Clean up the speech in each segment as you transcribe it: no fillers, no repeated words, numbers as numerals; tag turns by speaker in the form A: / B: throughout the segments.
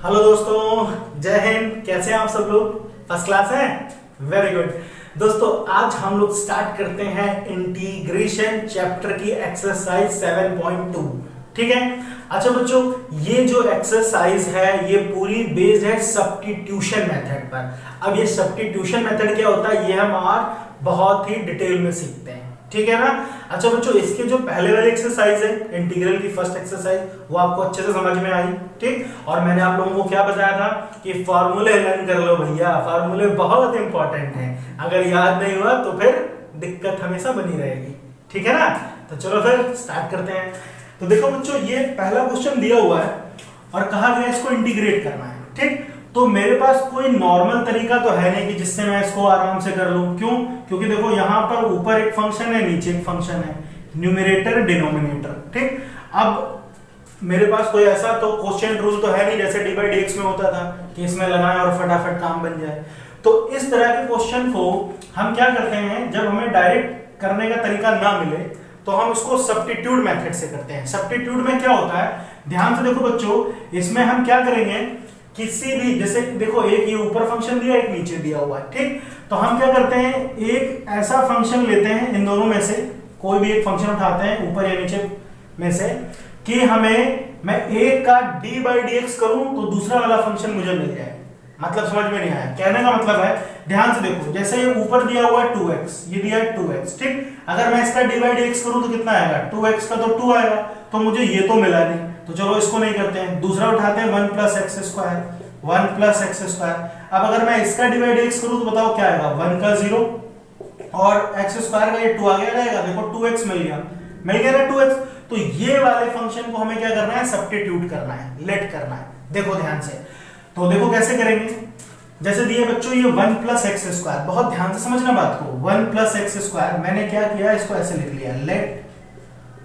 A: Hello दोस्तों, जय हिंद। कैसे हैं आप सब लोग? फर्स्ट क्लास हैं? Very good. दोस्तों आज हम लोग स्टार्ट करते हैं इंटीग्रेशन चैप्टर की एक्सरसाइज 7.2। ठीक है। अच्छा बच्चों, ये जो एक्सरसाइज है ये पूरी बेस्ड है सब्स्टिट्यूशन मेथड पर। अब ये सब्स्टिट्यूशन मेथड क्या होता है ये हम आज बहुत ही डिटेल में सीखते हैं। ठीक है ना। अच्छा बच्चों, इसके जो पहले वाली एक्सरसाइज है इंटीग्रल की फर्स्ट एक्सरसाइज, वो आपको अच्छे से समझ में आई। ठीक। और मैंने आप लोगों को क्या बताया था कि फार्मूले लर्न कर लो भैया, फार्मूले बहुत इंपॉर्टेंट हैं। अगर याद नहीं हुआ तो फिर दिक्कत हमेशा बनी रहेगी। ठीक है ना। तो चलो फिर स्टार्ट करते हैं। तो देखो बच्चों, ये पहला क्वेश्चन दिया हुआ है और कहा गया इसको इंटीग्रेट करना है। ठीक। तो मेरे पास कोई नॉर्मल तरीका तो है नहीं कि जिससे मैं इसको आराम से कर लूं। क्यों? क्योंकि देखो यहाँ पर ऊपर एक फंक्शन है, नीचे एक फंक्शन है, न्यूमरेटर डिनोमिनेटर। ठीक। अब मेरे पास कोई ऐसा तो क्वोशिएंट रूल तो है नहीं जैसे डी बाई डी एक्स में होता था कि इसमें लगाएं और फटाफट काम बन जाए। तो इस तरह के क्वेश्चन को हम क्या करते हैं, जब हमें डायरेक्ट करने का तरीका ना मिले तो हम इसको सब्स्टिट्यूट मेथड से करते हैं। सब्स्टिट्यूट में क्या होता है, ध्यान से देखो बच्चों, इसमें हम क्या करेंगे, किसी भी जैसे देखो एक ये ऊपर फंक्शन दिया, एक नीचे दिया हुआ है। ठीक। तो हम क्या करते हैं, एक ऐसा फंक्शन लेते हैं, इन दोनों में से कोई भी एक फंक्शन उठाते हैं ऊपर या नीचे में से, कि मैं एक का डी बाई डी एक्स करूं तो दूसरा वाला फंक्शन मुझे मिल जाए। मतलब समझ में नहीं आया? कहने का मतलब है, ध्यान से देखो, जैसे ये ऊपर दिया हुआ है 2x, ये दिया है 2x। ठीक। अगर मैं इसका डी बाई डी एक्स करूं तो कितना आएगा, 2x का तो 2 आएगा। तो मुझे ये तो मिला नहीं, तो चलो इसको नहीं करते हैं, दूसरा उठाते हैं 1 plus x square, 1 plus x square. अब अगर मैं इसका डी बाई डी एक्स करूं तो बताओ क्या आएगा, 1 का 0 और एक्स स्क्वायर का ये 2 आ गया। देखो 2x मिल गया ना 2x। तो ये वाले फंक्शन को हमें क्या करना है, सब्स्टिट्यूट करना है, लेट करना है। देखो ध्यान से, तो देखो कैसे करेंगे। जैसे दिए बच्चों ये 1 प्लस एक्स स्क्वायर, बहुत ध्यान से समझना बात को। 1 प्लस एक्स स्क्वायर मैंने क्या किया, इसको ऐसे लिख लिया, let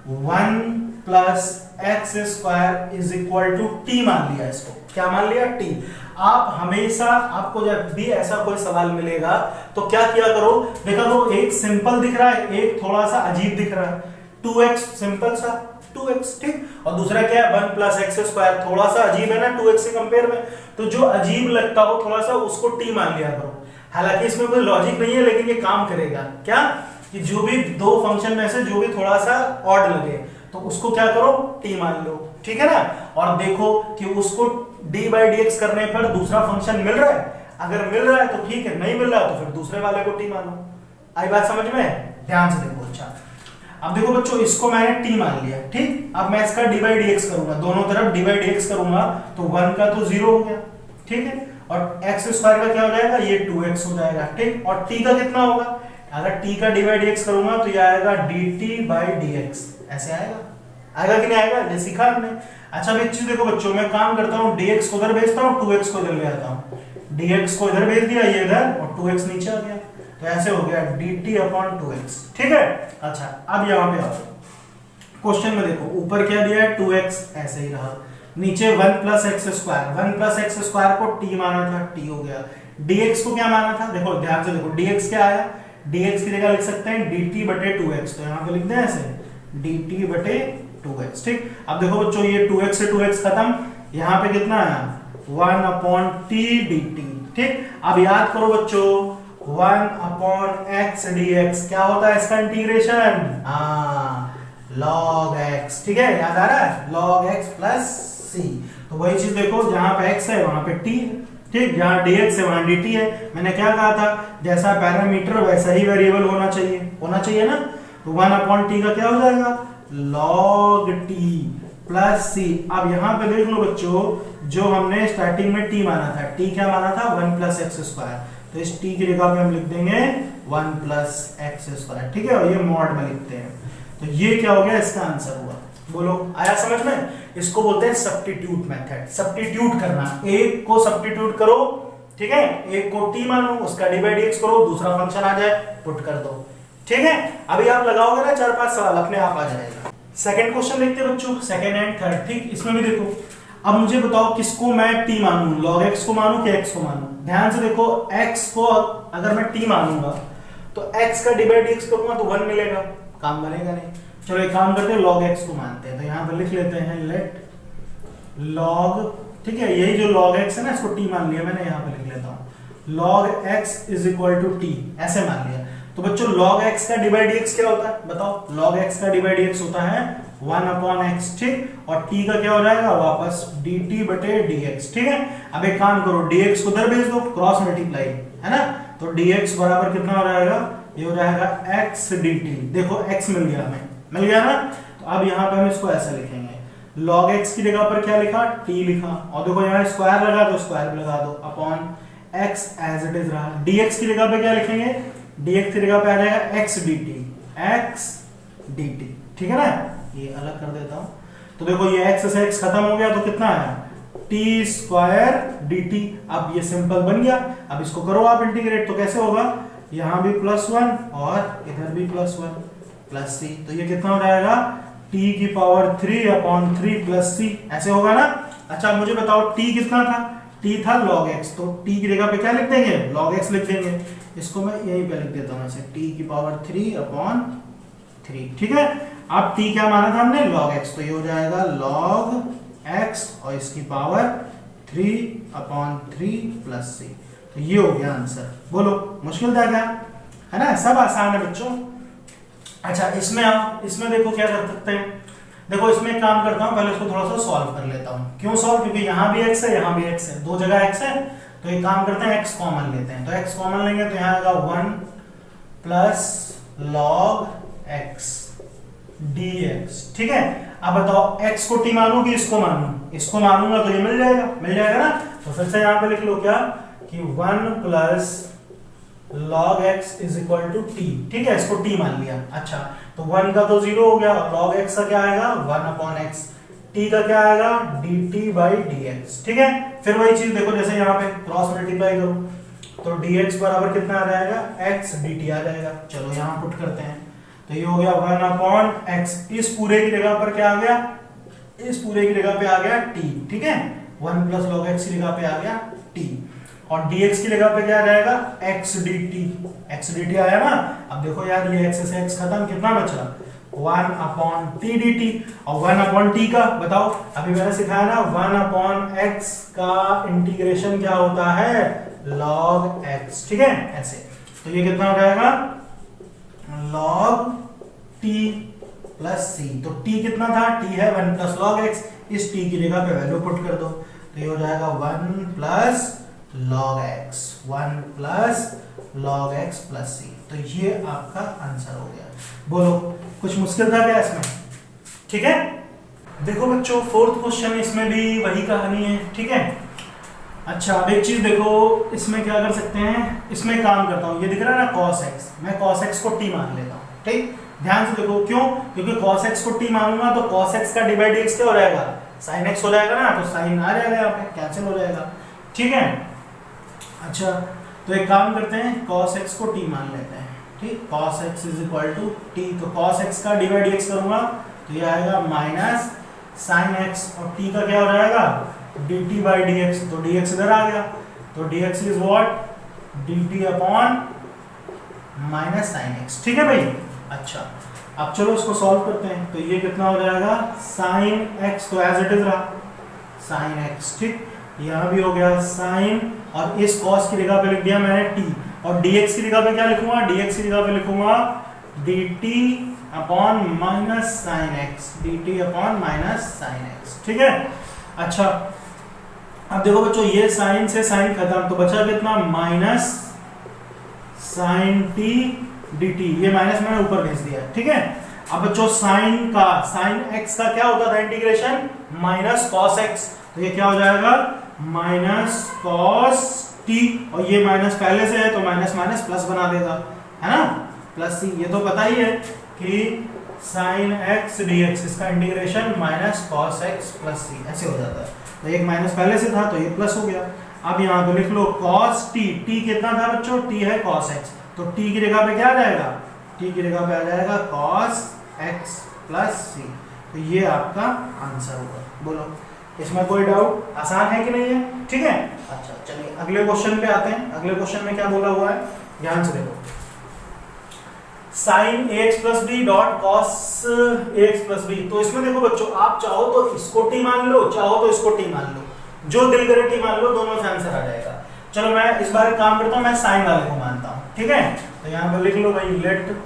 A: 1 plus x square is equal to t मान लिया। इसको क्या मान लिया, टी। आप हमेशा, आपको जब भी ऐसा कोई सवाल मिलेगा तो क्या किया करो, देखा करो, एक सिंपल दिख रहा है, एक थोड़ा सा अजीब दिख रहा है। 2x सिंपल सा 2x, ठीक। और दूसरा क्या है, 1 प्लस एक्स स्क्वायर, थोड़ा सा अजीब है ना 2x से कंपेयर में, तो जो अजीब लगता हो थोड़ा सा उसको t मान लिया करो। हालांकि इसमें कोई लॉजिक नहीं है लेकिन ये काम करेगा। क्या कि जो भी दो फंक्शन में से जो भी थोड़ा सा ऑड लगे तो उसको क्या करो, t मान लो। ठीक है ना। और देखो कि उसको d बाई डी एक्स करने पर दूसरा फंक्शन मिल रहा है, अगर मिल रहा है तो ठीक है, नहीं मिल रहा तो फिर दूसरे वाले को t मानो। आई बात समझ में? ध्यान से देखो। अच्छा अब देखो बच्चों, इसको मैंने t मान लिया। ठीक। अब मैं इसका d बाई डी एक्स करूंगा, दोनों तरफ d बाई डी एक्स करूंगा तो 1 का तो 0 हो गया। ठीक है। और x स्क्वायर का क्या हो जाएगा, ये 2x हो जाएगा। ठीक। और t का कितना होगा, अगर t का d बाई डी एक्स करूंगा तो ये आएगा dt बाई dx। ऐसे आएगा कि नहीं आएगा, ये सीखा हमने। अच्छा एक चीज देखो बच्चों, मैं काम करता हूँ, dx को उधर भेजता हूँ, 2x को इधर ले आता हूँ। dx को इधर भेज दिया, ये इधर, और 2x नीचे आ गया, तो ऐसे हो गया dt अपॉन 2x। ठीक है। अच्छा अब यहाँ पे आओ, क्वेश्चन में देखो ऊपर क्या दिया है 2x, ऐसे ही रहा, नीचे 1 plus x square, 1 plus x square को t माना था, t हो गया। dx को क्या माना था, देखो ध्यान से देखो, dx क्या आया, dx की जगह लिख सकते हैं dt बटे 2x, तो यहाँ पे लिख दें ऐसे dt बटे 2x। ठीक। अब देखो बच्चों, ये 2x से 2x खत्म, यहाँ पे कितना आया 1 अपॉन t dt। ठीक। अब याद करो बच्चों, 1 अपॉन एक्स डी एक्स क्या होता है इसका इंटीग्रेशन, log x। ठीक है, याद आ रहा है, log x प्लस c। तो वही चीज देखो, जहां पे x है वहां पे t है। ठीक। जहां dx है वहां dt है। मैंने क्या कहा था, जैसा पैरामीटर वैसा ही वेरिएबल होना चाहिए ना। तो 1 अपॉन t का क्या हो जाएगा, log t प्लस c। अब यहाँ पे देख लो बच्चों, जो हमने स्टार्टिंग में t माना था, t क्या माना था, 1 प्लस एक्स स्क्वायर, तो इस t की जगह पे हम लिख देंगे 1 प्लस एक्स स्क्वायर। ठीक है। और ये मॉड में लिखते हैं, तो ये क्या हो गया, इसका आंसर हुआ। बोलो आया समझ में? इसको बोलते हैं सब्स्टिट्यूट मेथड। सब्स्टिट्यूट करना, एक को सब्स्टिट्यूट करो, ठीक है, एक को t मानो, उसका d बाई डी एक्स करो, दूसरा फंक्शन आ जाए पुट कर दो। ठीक है। अभी आप लगाओगे ना 4-5 सवाल, अपने आप आ जाएगा। सेकंड क्वेश्चन देखते हैं बच्चों, सेकंड एंड थर्ड। ठीक। इसमें भी देखो, अब मुझे बताओ किसको मैं t मानूं, log x को मानूं कि x को मानूं। ध्यान से देखो, x को अगर मैं t मानूंगा तो x का d बाई डी एक्स करूंगा तो 1 मिलेगा, काम बनेगा नहीं। चलो एक काम करते हैं, log x को मानते हैं, तो यहाँ पर लिख लेते हैं लेट log ठीक है, यही जो log x है ना, इसको t मान लिया मैंने, यहाँ पे लिख लेता हूँ log x is equal to t, ऐसे मान लिया। तो बच्चों log x का डिवाइड dx क्या होता है बताओ? log x का डिवाइड dx होता है 1 अपॉन x, ठीक, और t का क्या हो जाएगा वापस dt बटे dx, ठीक है। अब एक काम करो, dx को उधर भेज दो, क्रॉस मल्टीप्लाई है ना, तो dx बराबर कितना हो जाएगा, ये हो जाएगा x dt। देखो x मिल गया हमें, मिल गया ना। तो अब यहाँ पे हम इसको ऐसे लिखेंगे, log x की जगह पर क्या लिखा, t लिखा, और देखो यहाँ स्क्वायर लगा दो, स्क्वायर भी लगा दो, upon x as it is रहा। dx की जगह पे क्या लिखेंगे, dx की जगह पे आ जाएगा x dt, x dt, ठीक है ना। ये अलग कर देता हूं, तो देखो ये x से x खत्म हो गया, तो कितना आया t स्क्वायर dt। अब ये सिंपल बन गया। अब इसको करो आप इंटीग्रेट, तो कैसे होगा, यहां भी +1 और इधर भी +1 प्लस c, तो ये कितना हो जाएगा t की पावर 3 अपॉन 3 प्लस c, ऐसे होगा ना। अच्छा मुझे बताओ t कितना था, t था log x, तो t की जगह पे क्या लिख देंगे, log x लिख देंगे। इसको मैं यहीं पे लिख देता हूं ऐसे, t की पावर 3 अपॉन 3, ठीक है। अब t क्या माना था हमने, log x, तो ये हो जाएगा log x और इसकी पावर 3 अपॉन 3 प्लस c, तो ये हो गया आंसर। बोलो मुश्किल था क्या, है ना, सब आसान है बच्चों। अच्छा इसमें आप, इसमें देखो क्या कर सकते हैं, देखो इसमें एक काम करता हूं, पहले इसको थोड़ा सा सॉल्व कर लेता हूं। क्यों सॉल्व, क्योंकि यहाँ भी x है, यहाँ भी x है, दो जगह x है, तो एक काम करते हैं x कॉमन लेते हैं। तो x कॉमन लेंगे तो यहाँ आएगा 1 प्लस log x dx, ठीक है। अब बताओ x को t मानूं कि इसको मानूं, इसको मानूंगा तो ये मिल जाएगा, मिल जाएगा ना। तो फिर से यहाँ पे लिख लो क्या कि 1 plus log x is equal to t, ठीक है, इसको t मान लिया। अच्छा तो 1 का तो 0 हो गया, log x का क्या आएगा 1 अपॉन x, t का क्या आएगा dt बाई dx, ठीक है। फिर वही चीज देखो, जैसे यहाँ पे क्रॉस मल्टीप्लाई करो तो dx बराबर कितना आ जाएगा, x dt आ जाएगा। चलो यहाँ पुट करते हैं, तो ये हो गया 1 अपॉन x, इस पूरे की जगह पर क्या आ गया, इस पूरे की जगह पे आ गया t, ठीक है। 1 प्लस log x की जगह पे आ गया t, और dx की जगह पे क्या आ जाएगा x dt आया ना। अब देखो यार ये x से x खत्म, कितना बचा 1 अपॉन t dt, और 1 अपॉन t का बताओ, अभी मैंने सिखाया ना 1 अपॉन x का इंटीग्रेशन क्या होता है log x, ठीक है, ऐसे। तो ये कितना हो जाएगा log t प्लस c, तो t कितना था, t है 1 प्लस log x, इस t की जगह पे वैल्यू पुट कर दो, तो ये हो जाएगा 1 plus log x, 1 plus log x plus c, तो ये आपका आंसर हो गया। बोलो कुछ मुश्किल था क्या इसमें, ठीक है। देखो बच्चों फोर्थ क्वेश्चन, इसमें भी वही कहानी है, ठीक है। अच्छा अब एक चीज देखो, इसमें क्या कर सकते हैं, इसमें काम करता हूँ, ये दिख रहा है ना cos x, मैं cos x को t मान लेता हूँ, ठीक। ध्यान से देखो, क्यों, क्योंकि cos x को t मानूंगा तो cos x का डिवाइड x क्या हो जाएगा sin x हो जाएगा ना, तो sin आ जाएगा, यहाँ पे कैंसिल हो जाएगा, ठीक है। अच्छा तो एक काम करते हैं, cos x को t मान लेते हैं, ठीक। cos x is equal to t, तो cos x का डिवाइड x करूंगा तो ये आएगा माइनस sin x, और t का क्या हो जाएगा dt बाई dx, तो dx इधर आ गया, तो dx is what dt upon minus sin x, ठीक है भाई। अच्छा अब चलो इसको सॉल्व करते हैं, तो ये कितना हो जाएगा sin x, तो एज इट इज रहा sin x, ठीक। यहाँ भी हो गया sin, और इस cos की जगह पे लिख दिया मैंने t, और dx की जगह पे क्या लिखूंगा, dx की जगह पे लिखूंगा dt upon minus sin x, dt upon minus sin x, ठीक है। अच्छा अब देखो बच्चों, ये sin से sin खत्म, तो बचा कितना माइनस sin t dt, ये माइनस मैंने ऊपर भेज दिया, ठीक है। अब बच्चों sin x का क्या होता था इंटीग्रेशन माइनस cos x, तो ये क्या हो जाएगा माइनस cos t, और ये माइनस पहले से है तो माइनस माइनस प्लस बना देगा, है ना, प्लस c। ये तो पता ही है कि sin x dx, इसका integration minus cos x plus c, ऐसे हो जाता है। तो एक माइनस पहले से था तो ये प्लस हो गया। अब यहाँ पे लिख लो cos t, t कितना था बच्चों, t है cos x, तो t की जगह पे क्या आ जाएगा, t की जगह पे आ जाएगा cos x प्लस c, तो ये आपका आंसर होगा। बोलो इसमें कोई डाउट, आसान है कि नहीं है, ठीक है। अच्छा चलिए अगले क्वेश्चन पे आते हैं। अगले क्वेश्चन में क्या बोला हुआ है, ध्यान से देखो, sin ax plus b dot cos ax plus b। तो इसमें देखो बच्चों, आप चाहो तो इसको t मान लो, चाहो तो इसको t मान लो, जो दिल करे टी मान लो, दोनों से आंसर आ जाएगा। चलो मैं इस बार एक काम करता हूँ, मैं साइन वाले को मानता हूँ, ठीक है। तो यहाँ पर लिख लो भाई, let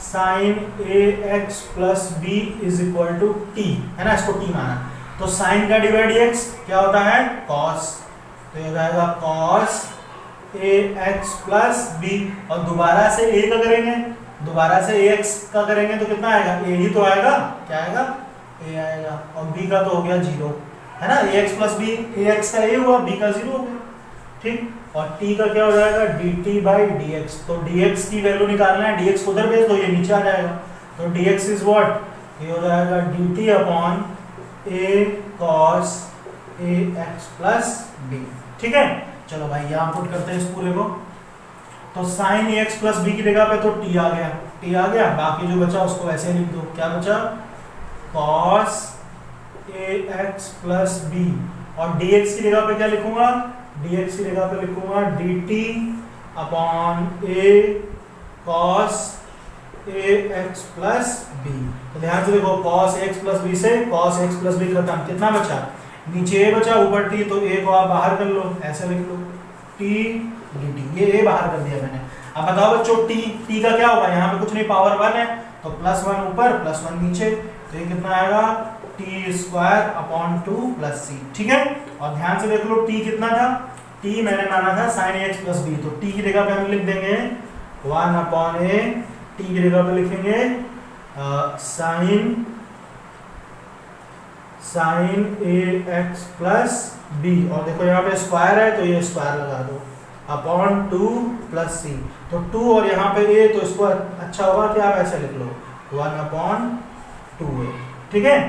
A: sine A x plus B is equal to t, है ना, इसको टी माना। तो साइन का डिवाइड एक्स क्या होता है, कॉस, तो ये हो जाएगा cos A x plus B, और दोबारा से ए का करेंगे, दोबारा से ए एक्स का करेंगे तो कितना आएगा, ए ही तो आएगा, क्या आएगा, ए आएगा, और बी का तो हो गया 0, है ना, ए एक्स प्लस बी, ए एक्स का ए हुआ, बी का 0 हो गया, ठीक। और t का क्या हो जाएगा, dt बाई dx, तो dx की वैल्यू निकालना है, dx को उधर भेज दो, ये नीचे आ जाएगा, तो dx इज व्हाट, ये हो जाएगा dt upon a cos a x plus b, ठीक है। चलो भाई यहाँ पुट करते हैं इस पूरे को, तो sign A x plus B की जगह पे तो t आ गया, t आ गया, बाकी जो बचा उसको ऐसे लिख दो, क्या बचा, cos a x plus b, और dx की जगह पे क्या लिखूंगा, dx की जगह पे लिखूंगा dt upon a cos a x plus b। तो ध्यान से देखो, cos x प्लस b से cos x प्लस b खत्म, कितना बचा, नीचे a बचा, ऊपर t, तो a को आप बाहर कर लो, ऐसे लिख लो t dt, ये a बाहर कर दिया मैंने। अब बताओ बच्चों, t का क्या होगा, यहाँ पे कुछ नहीं, पावर 1 है, तो प्लस 1 ऊपर प्लस 1 नीचे, तो ये कितना आएगा, टी स्क्वायर अपॉन 2 प्लस सी, ठीक है। और ध्यान से देख लो, t कितना था, t मैंने माना था sign A x plus B, तो t की जगह पे हम लिख देंगे 1 अपॉन ए, t की जगह पे लिखेंगे sign A x plus B, और देखो यहाँ पे स्क्वायर है तो ये स्क्वायर लगा दो, अपॉन 2 प्लस सी, तो 2 और यहाँ पे a, तो इसको अच्छा होगा कि आप ऐसे लिख लो 1 अपॉन 2a, ठीक है।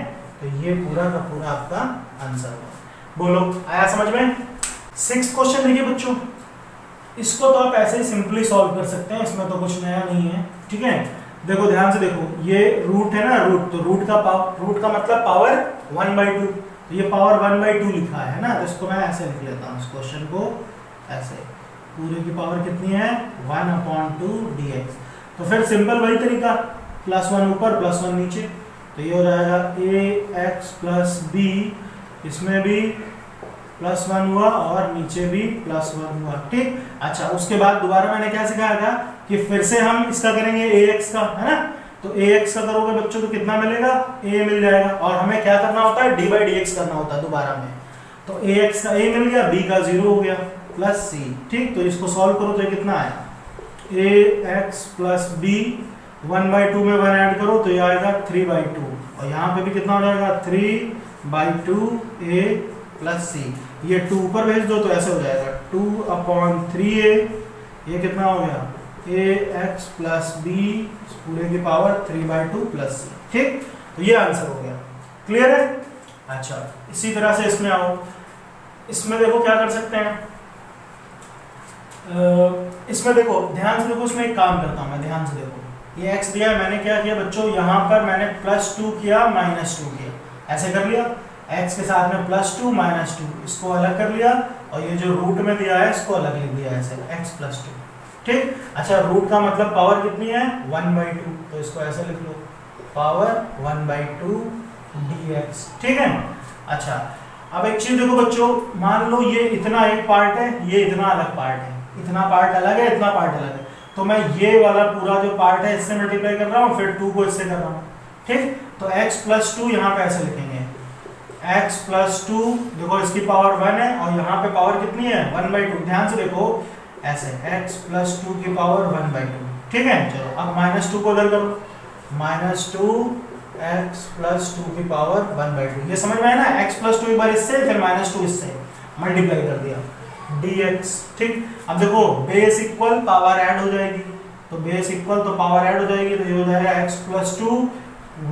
A: तो ये पूरा का पूरा आपका आंसर है। बोलो, आया समझ में। 6th क्वेश्चन देखिए बच्चों, इसको तो आप ऐसे ही सिंपली सॉल्व कर सकते हैं, इसमें तो कुछ नया नहीं है, ठीक है। देखो ध्यान से देखो, ये रूट है ना, रूट, तो रूट का मतलब पावर 1/2, तो ये पावर 1/2 लिखा है ना, तो इसको मैं ऐसे लिख लेता हूँ, इस क्वेश्चन को ऐसे, पूरे की पावर कितनी है 1/2 dx। तो फिर सिंपल वही तरीका, प्लस 1 ऊपर प्लस 1 नीचे, तो ये हो जाएगा ए एक्स प्लस बी, इसमें भी प्लस 1 हुआ और नीचे भी प्लस 1 हुआ, ठीक। अच्छा, उसके बाद दोबारा मैंने क्या सिखाया था कि फिर से हम इसका करेंगे ए एक्स का, है ना, तो ए एक्स का करोगे बच्चों तो कितना मिलेगा, ए मिल जाएगा, और हमें क्या करना होता है, डी बाई डी एक्स करना होता है दोबारा में, तो ए एक्स का ए मिल गया, बी का 0 हो गया, प्लस सी, ठीक। तो इसको सॉल्व करो तो ये कितना आया, ए एक्स प्लस बी, 1/2 में 1 ऐड करो तो ये आएगा 3/2, और यहाँ पे भी कितना हो जाएगा 3/2 a प्लस सी, ये 2 ऊपर भेज दो तो ऐसे हो जाएगा 2/3a, ये कितना हो गया a x प्लस बी पूरे की पावर 3/2 प्लस सी, ठीक। तो ये आंसर हो गया, क्लियर है। अच्छा, इसी तरह से इसमें आओ, इसमें देखो क्या कर सकते हैं, इसमें देखो ध्यान से देखो, इसमें एक काम करता हूँ मैं, ध्यान से देखो, ये x दिया है, मैंने क्या किया बच्चों, यहाँ पर मैंने +2 किया -2 किया, ऐसे कर लिया, x के साथ में +2 -2, इसको अलग कर लिया, और ये जो रूट में दिया है इसको अलग लिख दिया ऐसे, x + 2, ठीक। अच्छा, रूट का मतलब पावर कितनी है 1/2, तो इसको ऐसे लिख लो, पावर 1/2 dx, ठीक है। अच्छा, अब एक चीज देखो बच्चों, मान लो ये इतना एक पार्ट है, ये इतना अलग पार्ट है, इतना पार्ट अलग है, इतना पार्ट अलग है, तो मैं ये वाला पूरा जो पार्ट है इससे मल्टीप्लाई कर रहा हूँ, फिर 2 को इससे कर रहा हूँ, ठीक। तो x + 2 यहाँ पे ऐसे लिखेंगे, x + 2, देखो इसकी पावर 1 है, और यहाँ पे पावर कितनी है 1/2, ध्यान से देखो ऐसे, x + 2 की पावर 1/2, ठीक है। चलो अब -2 को उधर करो, -2x + 2 की पावर 1/2, ये समझ में है ना, x + 2 एक बार इससे, फिर -2 इससे मल्टीप्लाई कर दिया, dx, ठीक। अब देखो बेस इक्वल पावर ऐड हो जाएगी, तो बेस इक्वल तो पावर ऐड हो जाएगी, तो ये हो जाएगा x + 2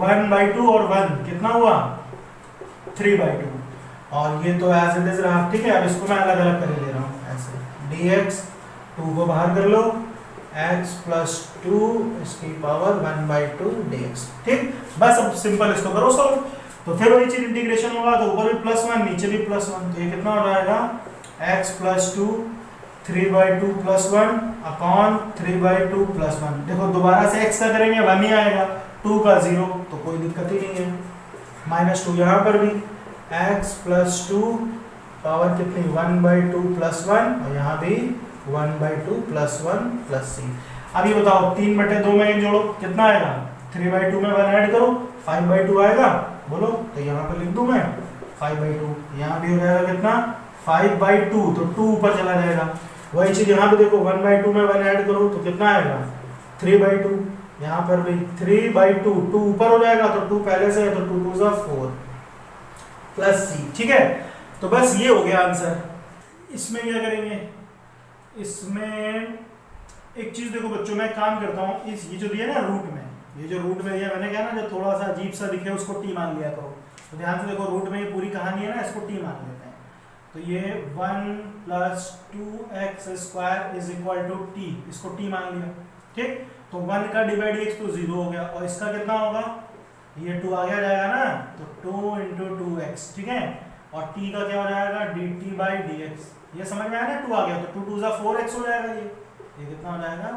A: 1/2 और 1 कितना हुआ 3/2, और ये तो एज इट इज रहा, ठीक है। अब इसको मैं अलग अलग कर ले रहा हूँ ऐसे, dx, 2 को बाहर कर लो, x + 2 इसकी पावर 1/2 dx, ठीक। बस अब सिंपल इसको करो सॉल्व, तो फिर वही चीज इंटीग्रेशन होगा, तो ऊपर भी +1 नीचे भी +1, तो ये कितना हो जाएगा x + 2 3/2 + 1 अपॉन 3/2 + 1, देखो दोबारा से x का करेंगे 1 ही आएगा, 2 का 0, तो कोई दिक्कत ही नहीं है, -2 यहाँ पर भी, x प्लस 2 पावर कितनी 1/2 प्लस 1 और यहाँ भी 1/2 प्लस 1 प्लस c। अब ये बताओ 3/2 में एक जोड़ो कितना आएगा, 3/2 में 1 ऐड करो 5/2 आएगा, बोलो। तो यहाँ पे लिख दूं मैं 5/2, यहाँ भी हो जाएगा कितना 5/2, तो 2 ऊपर चला जाएगा। वही चीज यहाँ पे देखो 1/2 में 1 ऐड करो तो कितना आएगा 3/2, यहाँ पर भी 3/2, 2 ऊपर हो जाएगा तो 2 पहले से है तो 2 2 4 प्लस c। ठीक है, तो बस ये हो गया आंसर। इसमें क्या करेंगे, इसमें एक चीज देखो बच्चों, मैं काम करता हूँ इस ये जो दिया ना रूट में, ये जो रूट में दिया मैंने कहा ना जो थोड़ा सा अजीब सा दिखे उसको टी मान लिया करो। तो ध्यान से देखो रूट में ये पूरी कहानी है ना, इसको टी मान लेते हैं। तो ये 1 plus 2x square is equal to T, इसको टी मान लिया। ठीक, तो 1 का डिवाइड x तो 0 हो गया और इसका कितना होगा, ये 2 आगे आ जाएगा ना, तो 2 इंटू 2x। ठीक है, और t का क्या हो जाएगा dt बाई dx। ये समझ में आया ना, 2 आ गया तो 2 2 4x हो जाएगा, ये कितना हो जाएगा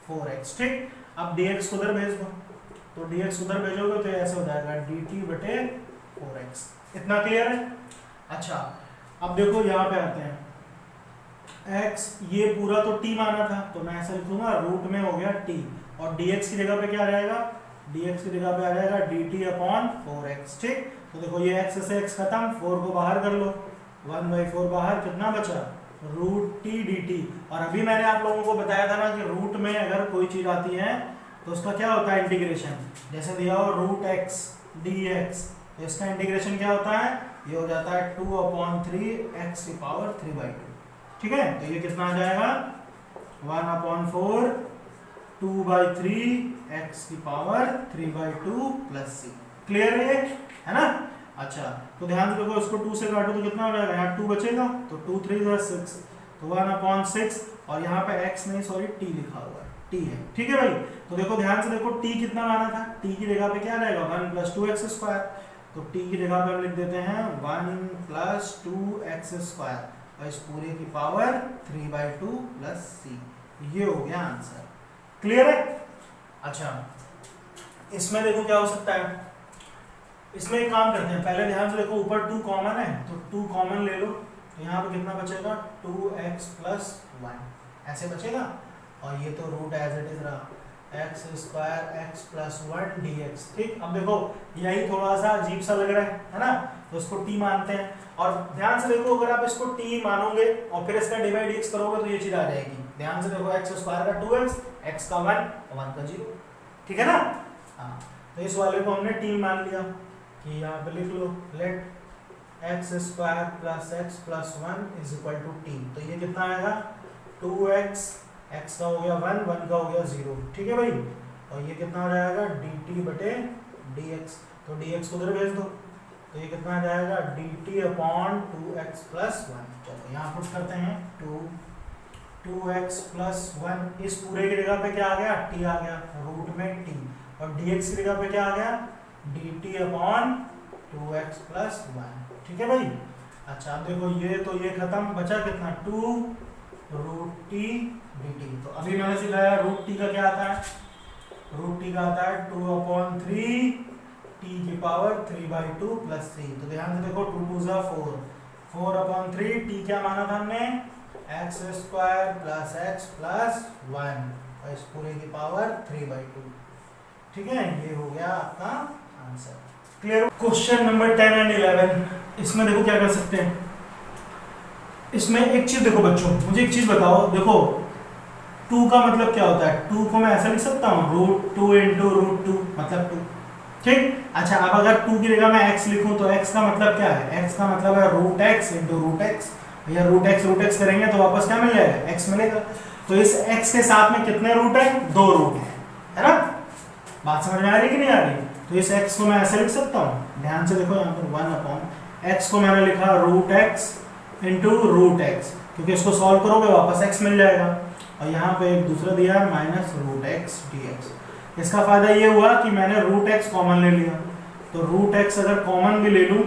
A: 4x। ठीक, अब dx को उधर भेज दो, तो dx उधर भेजोगे तो ऐसे हो जाएगा dt बटे 4x। इतना क्लियर है। अच्छा, अब देखो यहाँ पे आते हैं, x ये पूरा तो t माना था तो मैं ऐसे लिखूंगा रूट में हो गया t, और dx की जगह पे क्या आ जाएगा, dx की जगह पे आ जाएगा dt अपॉन 4x। ठीक, तो देखो ये x से x खत्म, 4 को बाहर कर लो, 1/4 बाहर, कितना बचा रूट टी dt। और अभी मैंने आप लोगों को बताया था ना कि रूट में अगर कोई चीज आती है तो उसका क्या होता है इंटीग्रेशन, जैसे दिया हो रूट x dx, तो इसका इंटीग्रेशन क्या होता है, ये हो जाता है 2/3 x की पावर 3/2। ठीक है, तो ये कितना आ जाएगा 1/4 2/3 x की पावर 3/2 प्लस c। क्लियर है ना। अच्छा, तो ध्यान से देखो इसको 2 से काटो तो कितना हो जाएगा, यहाँ 2 बचेगा तो 2 3 6, तो 1/6, और यहाँ पे x नहीं सॉरी t लिखा हुआ है, t है। ठीक है भाई, तो देखो ध्यान से देखो t कितना माना था, t की जगह पे क्या आ जाएगा 1 प्लस 2x स्क्वायर, तो t की जगह पे हम लिख देते हैं 1 प्लस 2x स्क्वायर और इस पूरे की पावर 3/2 प्लस c। ये हो गया आंसर। क्लियर है। अच्छा, इसमें देखो क्या हो सकता है, इसमें एक काम करते हैं, पहले ध्यान से देखो ऊपर 2 कॉमन है तो 2 कॉमन ले लो, तो यहाँ पे कितना बचेगा 2x प्लस 1 ऐसे बचेगा, और ये तो रूट एज इट इज रहा x square x plus 1 dx। ठीक, अब देखो यही थोड़ा सा अजीब सा लग रहा है ना, तो इसको t मानते हैं, और ध्यान से देखो अगर आप इसको t मानोगे और फिर इसका डिवाइड x करोगे तो ये चीज आ जाएगी। ध्यान से देखो x स्क्वायर का 2x, x का 1 और 1 का 0। ठीक है ना। हाँ, तो इस वाले को हमने t मान लिया कि यहाँ पे लिख लो let x square plus x plus 1 is equal to t। तो ये कितना आएगा 2x, x का हो गया 1, 1 का हो गया 0। ठीक है भाई, और ये कितना हो जाएगा dt बटे dx, तो dx को उधर भेज दो, तो ये कितना आ जाएगा dt अपॉन 2x प्लस 1। चलो यहाँ पुट करते हैं 2x प्लस 1, इस पूरे की जगह पे क्या आ गया t आ गया रूट में t, और dx की जगह पे क्या आ गया dt अपॉन 2x प्लस 1। ठीक है भाई। अच्छा, अब देखो ये तो ये खत्म, बचा कितना 2 रूट टी dt। तो अभी मैंने सिखाया रूट टी का क्या आता है, रूट टी का आता है 2/3 टी की पावर 3/2 प्लस c। तो ध्यान से देखो 2 2 4, 4/3 टी क्या माना था हमने x square plus x plus 1 और इस पूरे की पावर 3/2। ठीक है, ये हो गया आपका answer. Clear. Question number 10 and 11, इसमें देखो क्या कर सकते हैं, इसमें एक चीज देखो बच्चों, मुझे एक चीज बताओ, देखो 2 का मतलब क्या होता है, 2 को मैं ऐसा लिख सकता हूँ रूट 2 इंटू रूट 2 मतलब 2। ठीक, अच्छा अब अगर 2 की जगह मैं x लिखूं तो x का मतलब क्या है, x का मतलब है root x into root x, या रूट x करेंगे तो वापस क्या मिल जाएगा x मिलेगा। तो इस x के साथ में कितने रूट है, 2 रूट है ना। बात समझ में आ रही कि नहीं आ रही। तो इस x को मैं ऐसे लिख सकता हूँ, ध्यान से देखो यहाँ पर 1/x को मैंने लिखा root x into root x, क्योंकि इसको सॉल्व करोगे वापस x मिल जाएगा, और यहाँ पे एक दूसरा दिया है माइनस रूट x dx। इसका फायदा ये हुआ कि मैंने रूट x कॉमन ले लिया, तो रूट x अगर कॉमन भी ले लूं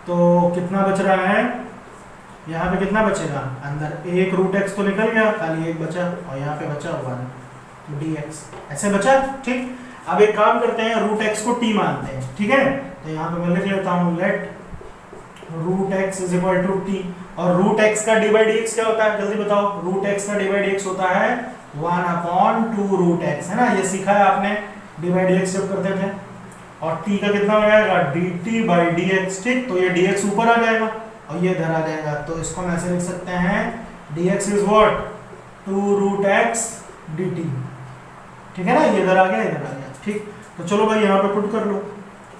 A: तो कितना बच रहा है, यहाँ पे कितना बचेगा अंदर, एक रूट x तो निकल गया, खाली एक बचा, और यहाँ पे बचा 1 dx ऐसे बचा। ठीक, अब एक काम करते हैं रूट x को t मानते हैं। ठीक है, तो यहाँ पे मैं लिख लेता हूँ let root X is equal to T. और रूट एक्स का डी बाई डी एक्स क्या होता है, जल्दी बताओ। रूट एक्स का डी बाई डी एक्स होता है 1/2 रूट एक्स, है ना, ये सीखा है आपने डी बाई डी एक्स जब करते थे। और टी का कितना हो जाएगा, D T by D x, ठीक। तो ये डी एक्स ऊपर आ जाएगा और ये इधर आ जाएगा, तो इसको हम ऐसे लिख सकते हैं D X is what 2 root X D T, ठीक है ना, ये इधर आ गया इधर आ गया, ठीक। तो चलो भाई यहाँ पे पुट कर लो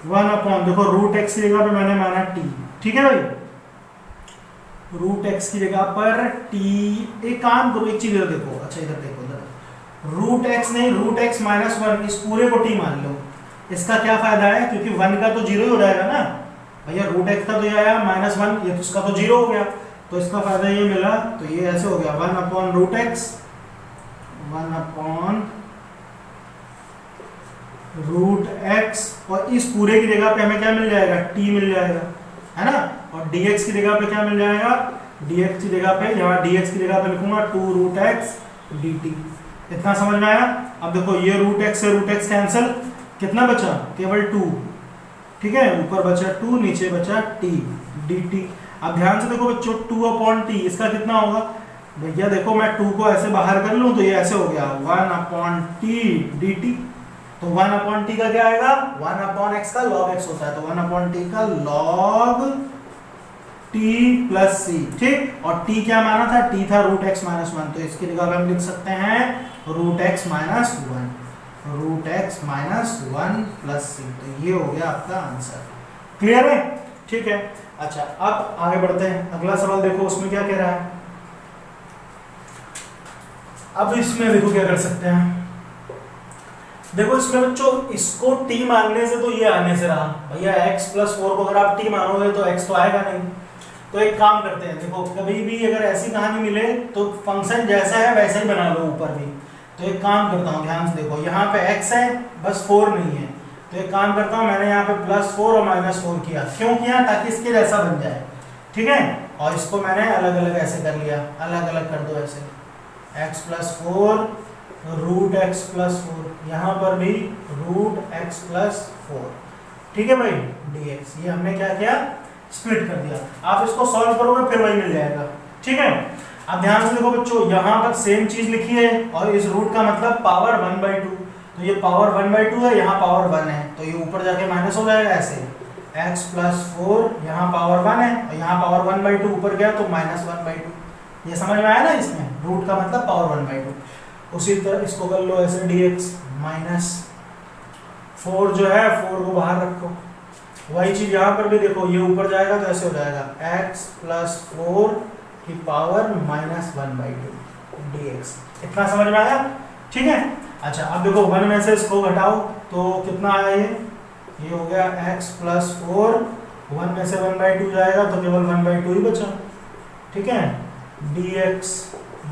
A: 1/, देखो रूट एक्स की जगह पे मैंने माना टी, ठीक है भाई, रूट एक्स की जगह पर टी। एक काम करो, एक चीज इधर देखो, अच्छा इधर देखो, इधर रूट एक्स नहीं, रूट एक्स माइनस 1, इस पूरे को टी मान लो। इसका क्या फायदा है, क्योंकि 1 का तो 0 ही हो जाएगा ना भैया, रूट एक्स का तो ये आया -1, ये तो इसका तो 0 हो गया, तो इसका फायदा ये मिला, तो ये ऐसे हो गया 1/रूट एक्स 1/रूट एक्स, और इस पूरे की जगह पे हमें क्या मिल जाएगा, टी मिल जाएगा, है ना। और dx की जगह पे क्या मिल जाएगा, dx की जगह पे, यहाँ dx की जगह पे लिखूंगा 2 रूट एक्स dt। इतना समझ में आया। अब देखो ये रूट एक्स से रूट एक्स कैंसिल, कितना बचा, केवल 2, ठीक है, ऊपर बचा 2, नीचे बचा t dt। अब ध्यान से देखो बच्चों 2/t, इसका कितना होगा भैया, देखो मैं 2 को ऐसे बाहर कर लूं तो ये ऐसे हो गया 1/t dt। तो 1/t का क्या आएगा, 1/x का log x होता है, तो 1/t का log t प्लस c, ठीक। और t क्या माना था, t था रूट एक्स माइनस 1, तो इसकी जगह हम लिख सकते हैं root X minus 1 plus c, तो ये हो गया आपका आंसर। क्लियर है, ठीक है। अच्छा अब आगे बढ़ते हैं, अगला सवाल देखो उसमें क्या कह रहा है। अब इसमें देखो क्या कर सकते हैं, देखो इसमें बच्चों इसको t मानने से तो ये आने से रहा भैया, x + 4 को अगर आप t मानोगे तो x तो आएगा नहीं। तो एक काम करते हैं, देखो कभी भी अगर ऐसी कहानी मिले तो फंक्शन जैसा है वैसा ही बना लो ऊपर भी। तो एक काम करता हूँ, ध्यान से देखो, यहाँ पे x है बस 4 नहीं है, तो एक काम करता हूँ, मैंने यहाँ पे +4 और -4 किया, क्यों किया, ताकि इसके जैसा बन जाए, ठीक है। और इसको मैंने अलग अलग ऐसे कर लिया, अलग अलग कर दो ऐसे, x + 4 रूट x + 4, यहाँ पर भी रूट x + 4, ठीक है भाई, dx। ये हमने क्या किया, स्प्लिट कर दिया। आप इसको सॉल्व करोगे फिर वही मिल जाएगा, ठीक है। अब ध्यान से देखो बच्चों, यहाँ पर सेम चीज लिखी है और इस रूट का मतलब पावर 1/2, तो ये पावर 1/2 है, यहाँ पावर 1 है, तो ये ऊपर जाके माइनस हो जाएगा ऐसे, x + 4, यहाँ पावर 1 है और यहाँ पावर 1/2 ऊपर गया तो -1/2। ये समझ में आया ना, इसमें रूट का मतलब पावर 1/2। उसी तरह इसको कर लो ऐसे dx -4 जो है 4 को बाहर रखो, वही चीज यहाँ पर भी देखो, ये ऊपर जाएगा तो ऐसे हो जाएगा x + 4 की पावर -1/2 dx। इतना समझ में आया, ठीक है। अच्छा अब देखो 1 में से इसको घटाओ तो कितना आया, ये हो गया x + 4, 1 में से 1/2 जाएगा तो केवल 1/2 ही बचा, ठीक है, dx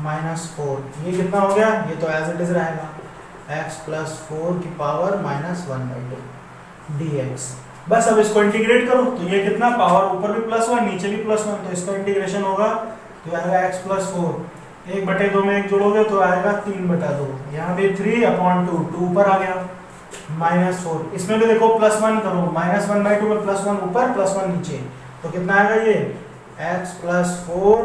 A: -4, ये कितना हो गया, ये तो एज इट इज रहेगा, x + 4 की पावर -1/2 dx। बस अब इसको इंटीग्रेट करो तो ये कितना, पावर ऊपर भी +1 नीचे भी +1, तो इसका इंटीग्रेशन होगा तो आएगा x + 4, 1/2 में 1 जोड़ोगे तो आएगा 3/2, यहाँ भी 3/2, 2 ऊपर आ गया -4, इसमें भी देखो +1 करो, -1/2 में +1 ऊपर +1 नीचे, तो कितना आएगा ये x + 4,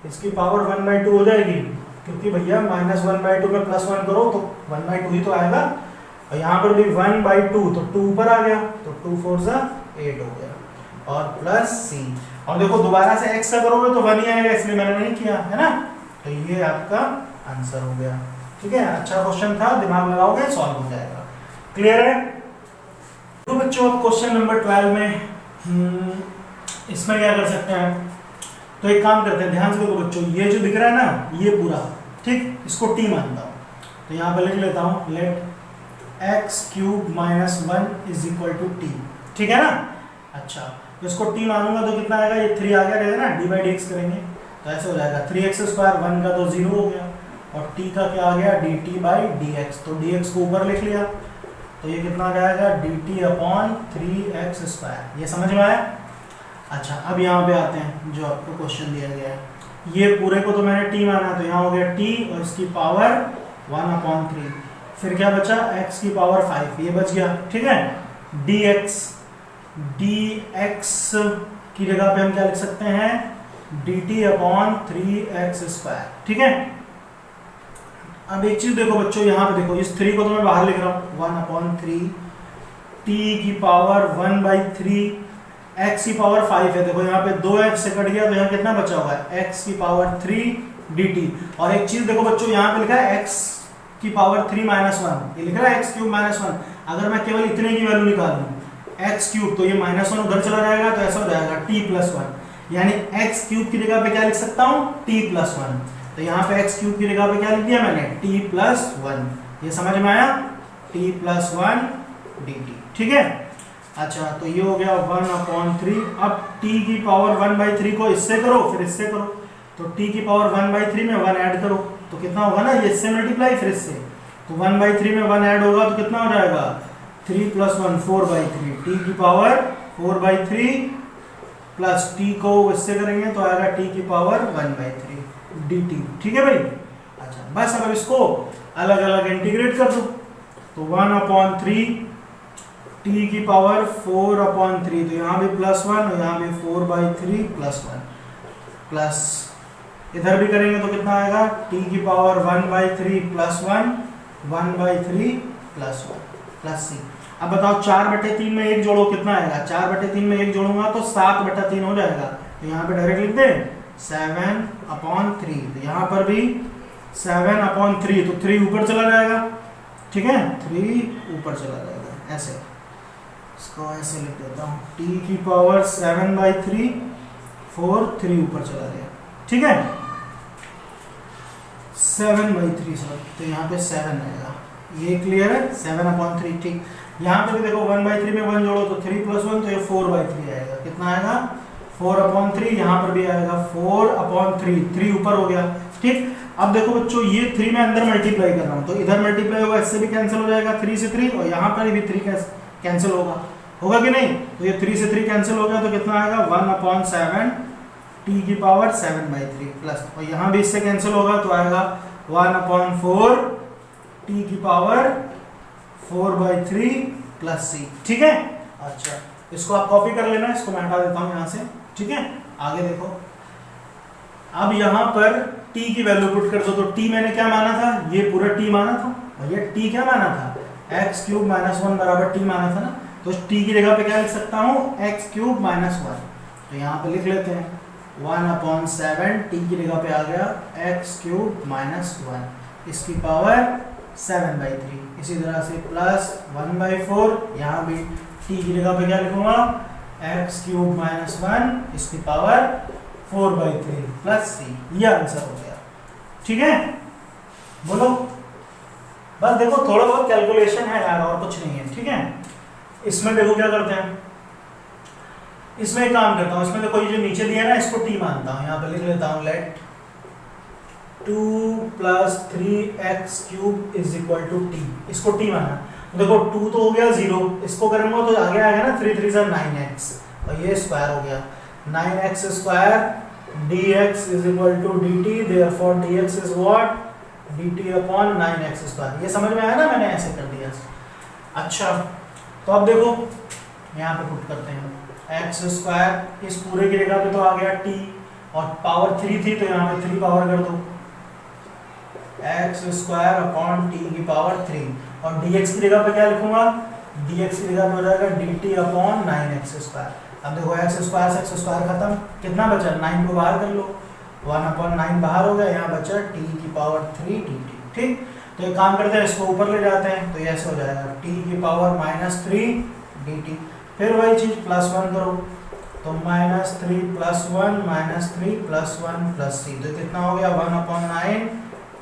A: इसकी पावर 1/2 हो जाएगी, क्योंकि भैया -1/2 में +1 करो तो 1/2 ही तो आएगा, और यहाँ पर भी 1/2 तो 2 ऊपर आ गया, तो 2 4 = 8 हो गया, और प्लस c। और देखो दोबारा से x का करोगे तो 1 ही आएगा, इसलिए मैंने नहीं किया, है ना, तो ये आपका आंसर हो गया, ठीक है। अच्छा क्वेश्चन था, दिमाग लगाओगे सॉल्व हो जाएगा। क्लियर है। तो बच्चों अब क्वेश्चन नंबर 12 में इसमें क्या कर सकते हैं, तो एक काम करते हैं, ध्यान से देखो बच्चों, ये जो दिख रहा है ना ये पूरा, ठीक, इसको t मानता हूँ, तो यहाँ पे लिख लेता हूँ लेट x³ - 1 = t, ठीक है ना। अच्छा तो इसको t मानूंगा तो कितना आएगा, ये 3 आ गया रहेगा ना, d/dx करेंगे तो ऐसे हो जाएगा 3x², 1 का तो 0 हो गया, और t का क्या आ गया, dt/dx, तो dx को ऊपर लिख लिया, तो ये कितना आ जाएगा, dt/3x²। ये समझ में आया। अच्छा अब यहाँ पे आते हैं, जो आपको क्वेश्चन दिया गया है, ये पूरे को तो मैंने t माना, तो यहाँ हो गया t और इसकी पावर 1/3, फिर क्या बचा, x की पावर 5, ये बच गया, ठीक है, dx dx की जगह पे हम क्या लिख सकते हैं, dt अपॉन 3x स्क्वायर। ठीक है, अब एक चीज देखो बच्चों, यहाँ पे देखो इस 3 को तो मैं बाहर लिख रहा हूँ, 1/3 t की पावर 1/3 x की पावर 5 है। देखो यहाँ पे 2x से कट गया तो यहाँ कितना बचा हुआ है, x की पावर 3 dt। और एक चीज देखो बच्चों, यहाँ पे लिखा है x की पावर 3 -1, ये लिख रहा है x क्यूब -1। अगर मैं केवल इतने की वैल्यू निकालूं x क्यूब, तो ये -1 उधर चला जाएगा, तो ऐसा हो जाएगा t+1, यानी x क्यूब की जगह पे क्या लिख सकता हूँ, t+1। तो यहाँ पे x क्यूब की जगह पे क्या लिख दिया मैंने, t+1। ये समझ में आया, t+1 dt। ठीक है, अच्छा तो ये हो गया 1/3। अब t की पावर 1/3 को इससे करो फिर इससे करो, तो t की पावर 1/3 में 1 ऐड करो तो कितना होगा ना, ये इससे मल्टीप्लाई फिर इससे, तो 1/3 में 1 ऐड होगा तो कितना हो जाएगा, 3 + 1 4/3, t की पावर 4/3 प्लस t को इससे करेंगे तो आएगा t की पावर 1/3 dt। ठीक है भाई, अच्छा बस अब इसको अलग अलग इंटीग्रेट कर दो, तो 1/3 t की पावर 4/3, तो यहाँ भी +1 और यहाँ भी 4/3 +1 प्लस इधर भी करेंगे तो कितना आएगा, t की पावर 1/3 + 1 1/3 + 1 प्लस c। अब बताओ 4/3 में 1 जोड़ो कितना आएगा, 4/3 में 1 जोड़ूंगा तो 7/3 हो जाएगा, तो यहाँ पे डायरेक्ट लिख दें 7/3। तो यहाँ पर भी 7/3, तो 3 ऊपर चला जाएगा। ठीक है, 3 ऊपर चला जाएगा, ऐसे इसको ऐसे लिख देता हूँ, t की पावर 7/3 3 ऊपर चला गया। ठीक है, 7/3 सर, तो यहाँ पे 7 आएगा, ये क्लियर है, 7/3। ठीक, यहाँ पे भी देखो 1/3 में 1 जोड़ो तो 3 + 1, तो ये 4/3 आएगा, कितना आएगा 4/3। यहाँ पर भी आएगा 4/3, 3 ऊपर हो गया। ठीक, अब देखो बच्चों ये 3 में अंदर मल्टीप्लाई कर रहा हूँ, तो इधर मल्टीप्लाई होगा, इससे भी कैंसिल हो जाएगा 3 से 3, और यहाँ पर भी 3 कैंसिल होगा कि नहीं, तो ये 3 से 3 कैंसिल हो गया, तो कितना आएगा 1/7 t की पावर 7/3 प्लस, और यहाँ भी इससे कैंसिल होगा तो आएगा 1/4 t की पावर 4/3 प्लस c। ठीक है, अच्छा इसको आप कॉपी कर लेना, इसको मैं हटा देता हूँ यहाँ से। ठीक है, आगे देखो, अब यहाँ पर t की वैल्यू पुट कर दो, तो t मैंने क्या माना था, ये पूरा t माना था, और ये t क्या माना था, x³ - 1 बराबर t माना था ना, तो t की जगह पे क्या लिख सकता हूँ, x³ - 1, तो यहाँ पे लिख लेते हैं 1/7, t की जगह पे आ गया x³ - 1, इसकी पावर 7/3। इसी तरह से प्लस 1/4, यहाँ भी t की जगह पे क्या लिखूंगा, x³ - 1, इसकी पावर 4/3 प्लस c। ये आंसर हो गया। ठीक है, बोलो, बस देखो थोड़ा बहुत कैलकुलेशन है यार, और कुछ नहीं है। ठीक है, इसमें देखो क्या करते हैं, इसमें एक काम करता हूँ, इसमें देखो ये जो नीचे दिया है ना, इसको t मानता हूँ, यहाँ पे लिख लेता हूँ लेट 2 + 3x³ = t, इसको t माना। देखो 2 तो हो गया 0, इसको करूंगा तो आगे आएगा ना 3 × 3 = 9x, और ये स्क्वायर हो गया 9x² dx = dt, therefore dx is what, dt/9x²। ये समझ में आया ना, मैंने ऐसे कर दिया। अच्छा तो अब देखो यहाँ पे पुट करते हैं, x², इस पूरे की जगह पे तो आ गया t, और पावर 3 थी तो यहाँ पे 3 पावर कर दो, x² t की पावर 3, और dx की जगह पे क्या लिखूंगा, dx की जगह पे हो जाएगा dt/9x²। अब देखो x² से x² खत्म, कितना बचा, 9 को बाहर कर लो, 1/9 बाहर हो गया, यहाँ बचा t की पावर 3 dt। ठीक, तो एक काम करते हैं, इसको ऊपर ले जाते हैं, तो ये ऐसे हो जाएगा t की पावर -3 dt। फिर वही चीज +1 करो, तो -3 + 1 -3 + 1 + c, तो कितना हो गया 1/9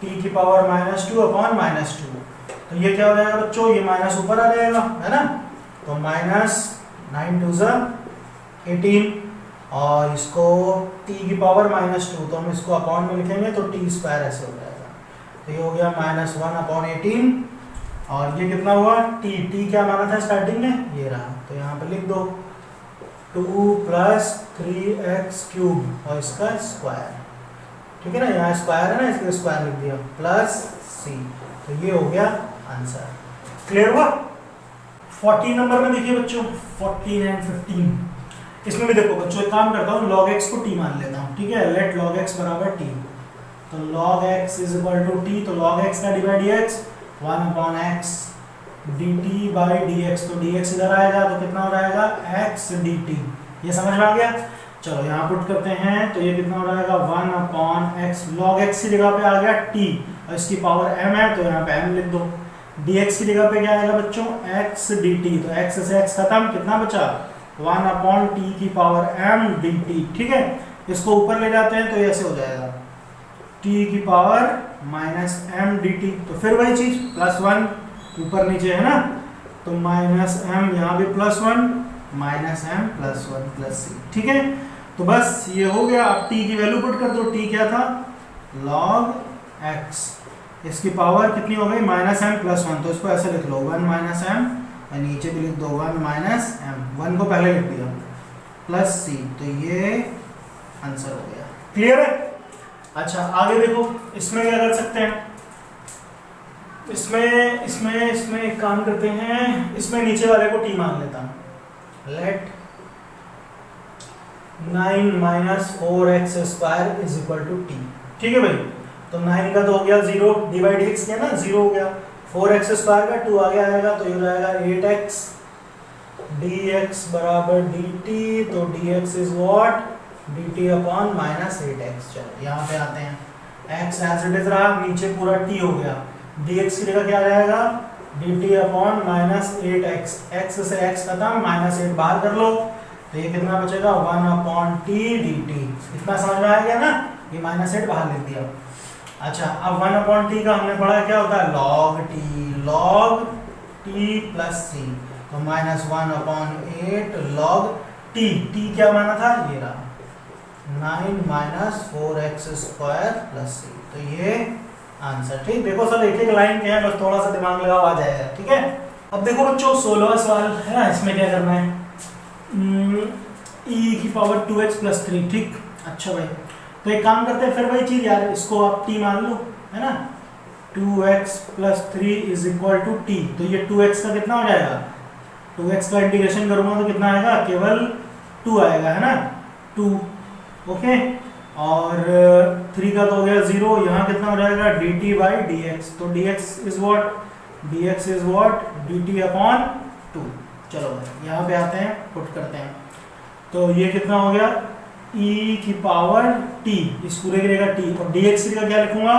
A: t की पावर -2/-2। तो ये क्या हो जाएगा बच्चों, ये माइनस ऊपर आ जाएगा, है ना, तो -9 × 2 = 18, और इसको t की पावर -2, तो हम इसको अपॉन में लिखेंगे तो t² ऐसे हो जाएगा, तो ये हो गया -1/18, और ये कितना हुआ t क्या माना था स्टार्टिंग में, ये रहा, तो यहाँ पे लिख दो 2 + 3x³ और इसका स्क्वायर। ठीक है ना, यहाँ स्क्वायर है ना, इसका स्क्वायर लिख दिया, प्लस c, तो ये हो गया आंसर। क्लियर हुआ? 14 नंबर में देखिए बच्चों, 14 एंड 15, इसमें भी देखो बच्चों एक काम करता हूँ, log x को t मान लेता हूँ, ठीक है। लेट log x बराबर t, तो log x is equal to t, तो log x का divide dx 1 upon x dt by dx, तो dx इधर आएगा तो कितना हो जाएगा x dt, ये समझ में आ गया। चलो यहाँ पुट करते हैं, तो ये कितना हो जाएगा 1 अपॉन x, log x की जगह पे आ गया t और इसकी पावर m है तो यहाँ पे m लिख दो, dx की जगह पे क्या आएगा बच्चों x dt, तो x से x खत्म, कितना बचा 1 अपॉन t की पावर m dt, ठीक है। इसको ऊपर ले जाते हैं तो ऐसे हो जाएगा t की पावर माइनस m dt, तो फिर वही चीज +1 ऊपर नीचे है ना, तो माइनस m, यहाँ भी +1 माइनस m +1 प्लस c, ठीक है। तो बस ये हो गया। अब t की वैल्यू पुट कर दो, t क्या था log x, इसकी पावर कितनी हो गई -m +1, तो इसको ऐसे लिख लो 1 माइनस m और नीचे भी लिख दो 1 माइनस m, 1 को पहले लिख दिया प्लस c, तो ये आंसर हो गया। क्लियर है। अच्छा आगे देखो, इसमें क्या कर सकते हैं, इसमें एक काम करते हैं, इसमें नीचे वाले को t मान लेता हूँ, let 9 minus 4x square is equal to t, ठीक है भाई। तो 9 का तो हो गया 0, डिवाइड x किया ना 0 हो गया, 4x स्क्वायर का 2 आगे आएगा तो ये हो जाएगा 8x dx बराबर dt, तो dx is what dt upon minus 8x। चलो यहाँ पे आते हैं, x एज इट इज रहा, नीचे पूरा t हो गया, dx की जगह क्या आ जाएगा dt upon minus 8x, x से x खत्म, -8 बाहर कर लो, तो ये कितना बचेगा 1 अपॉन t dt, इतना समझ में आ गया ना, ये -8 बाहर लिख दिया। अच्छा अब 1 अपॉन t का हमने पढ़ा क्या होता है log t प्लस c, तो -1 अपॉन 8 log t क्या माना था, ये रहा 9 minus 4x square plus c, तो ये आंसर। ठीक, देखो सब एक एक लाइन के हैं, बस थोड़ा सा दिमाग लगाओ आ जाएगा, ठीक है। अब देखो बच्चों 16वां सवाल है ना, इसमें क्या करना है, e की पावर 2x प्लस 3, ठीक। अच्छा भाई, तो एक काम करते हैं फिर वही चीज यार, इसको आप t मान लो, है ना, 2x plus 3 is equal to t, तो ये 2x का कितना हो जाएगा, 2x का इंटीग्रेशन करूंगा तो कितना आएगा, केवल 2 आएगा, है ना 2, ओके। और 3 का तो हो गया 0, यहाँ कितना हो जाएगा dt बाई dx, तो dx is what dt upon 2। चलो भाई यहाँ पे आते हैं, पुट करते हैं, तो ये कितना हो गया e की पावर t, इस पूरे की जगह t, और dx की जगह क्या लिखूंगा